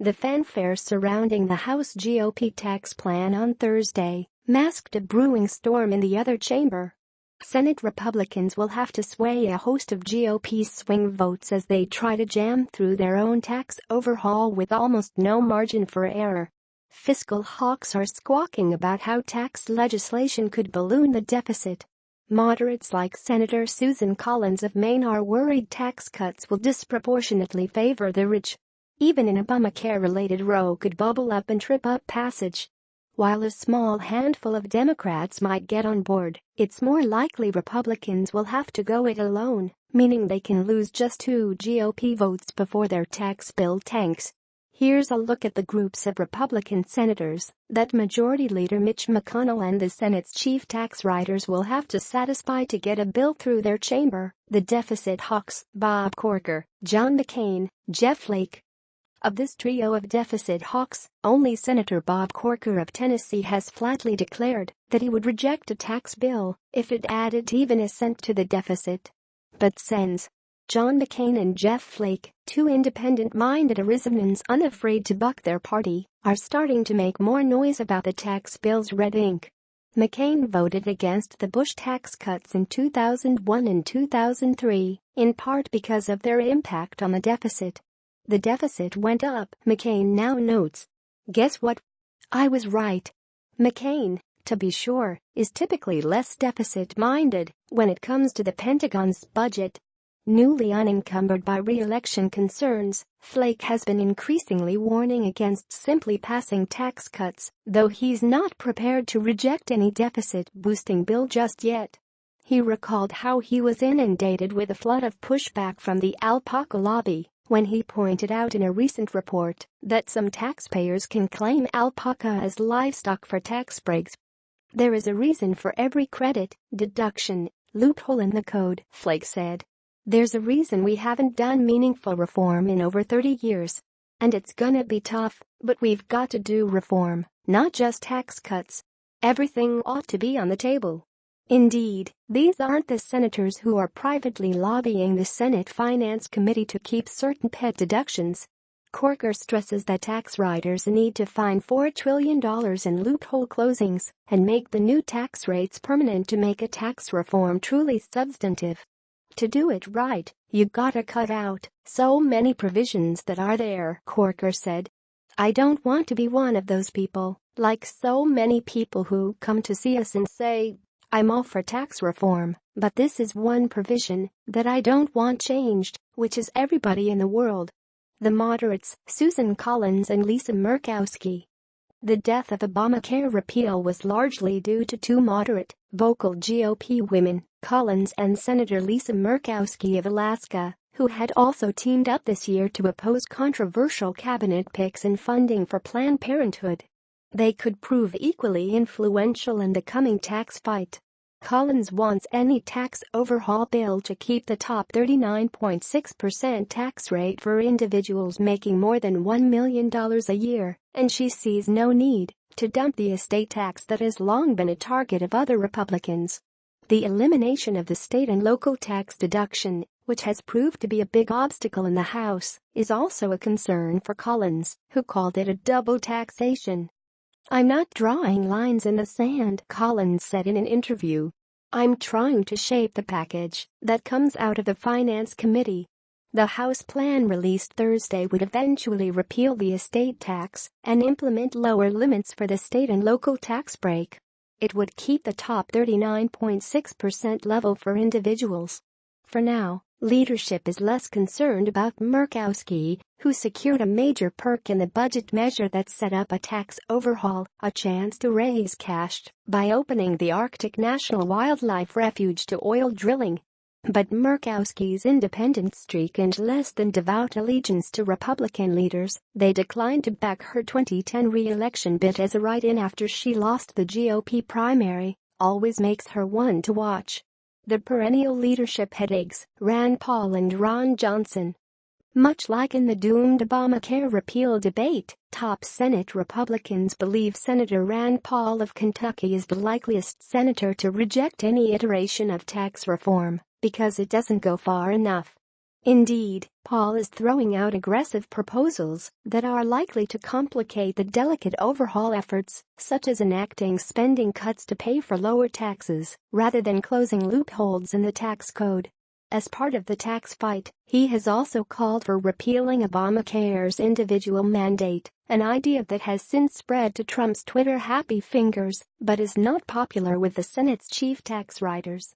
The fanfare surrounding the House GOP tax plan on Thursday masked a brewing storm in the other chamber. Senate Republicans will have to sway a host of GOP swing votes as they try to jam through their own tax overhaul with almost no margin for error. Fiscal hawks are squawking about how tax legislation could balloon the deficit. Moderates like Senator Susan Collins of Maine are worried tax cuts will disproportionately favor the rich. Even an Obamacare-related row could bubble up and trip up passage. While a small handful of Democrats might get on board, it's more likely Republicans will have to go it alone, meaning they can lose just 2 GOP votes before their tax bill tanks. Here's a look at the groups of Republican senators that Majority Leader Mitch McConnell and the Senate's chief tax writers will have to satisfy to get a bill through their chamber. The deficit hawks: Bob Corker, John McCain, Jeff Flake. Of this trio of deficit hawks, only Senator Bob Corker of Tennessee has flatly declared that he would reject a tax bill if it added even a cent to the deficit. But Sens. John McCain and Jeff Flake, two independent-minded Arizonans unafraid to buck their party, are starting to make more noise about the tax bill's red ink. McCain voted against the Bush tax cuts in 2001 and 2003, in part because of their impact on the deficit. The deficit went up, McCain now notes. Guess what? I was right. McCain, to be sure, is typically less deficit-minded when it comes to the Pentagon's budget. Newly unencumbered by re-election concerns, Flake has been increasingly warning against simply passing tax cuts, though he's not prepared to reject any deficit-boosting bill just yet. He recalled how he was inundated with a flood of pushback from the alpaca lobby when he pointed out in a recent report that some taxpayers can claim alpaca as livestock for tax breaks. There is a reason for every credit, deduction, loophole in the code, Flake said. There's a reason we haven't done meaningful reform in over 30 years. And it's gonna be tough, but we've got to do reform, not just tax cuts. Everything ought to be on the table. Indeed, these aren't the senators who are privately lobbying the Senate Finance Committee to keep certain pet deductions. Corker stresses that tax writers need to find $4 trillion in loophole closings and make the new tax rates permanent to make a tax reform truly substantive. To do it right, you gotta cut out so many provisions that are there, Corker said. I don't want to be one of those people, like so many people who come to see us and say, I'm all for tax reform, but this is one provision that I don't want changed, which is everybody in the world. The moderates, Susan Collins and Lisa Murkowski. The death of Obamacare repeal was largely due to two moderate, vocal GOP women, Collins and Senator Lisa Murkowski of Alaska, who had also teamed up this year to oppose controversial cabinet picks and funding for Planned Parenthood. They could prove equally influential in the coming tax fight. Collins wants any tax overhaul bill to keep the top 39.6% tax rate for individuals making more than $1 million a year, and she sees no need to dump the estate tax that has long been a target of other Republicans. The elimination of the state and local tax deduction, which has proved to be a big obstacle in the House, is also a concern for Collins, who called it a double taxation. I'm not drawing lines in the sand, Collins said in an interview. I'm trying to shape the package that comes out of the Finance Committee. The House plan released Thursday would eventually repeal the estate tax and implement lower limits for the state and local tax break. It would keep the top 39.6% level for individuals. For now, leadership is less concerned about Murkowski, who secured a major perk in the budget measure that set up a tax overhaul, a chance to raise cash by opening the Arctic National Wildlife Refuge to oil drilling. But Murkowski's independent streak and less than devout allegiance to Republican leaders, they declined to back her 2010 re-election bid as a write-in after she lost the GOP primary, always makes her one to watch. The perennial leadership headaches, Rand Paul and Ron Johnson. Much like in the doomed Obamacare repeal debate, top Senate Republicans believe Senator Rand Paul of Kentucky is the likeliest senator to reject any iteration of tax reform because it doesn't go far enough. Indeed, Paul is throwing out aggressive proposals that are likely to complicate the delicate overhaul efforts, such as enacting spending cuts to pay for lower taxes rather than closing loopholes in the tax code. As part of the tax fight, he has also called for repealing Obamacare's individual mandate, an idea that has since spread to Trump's Twitter happy fingers but is not popular with the Senate's chief tax writers.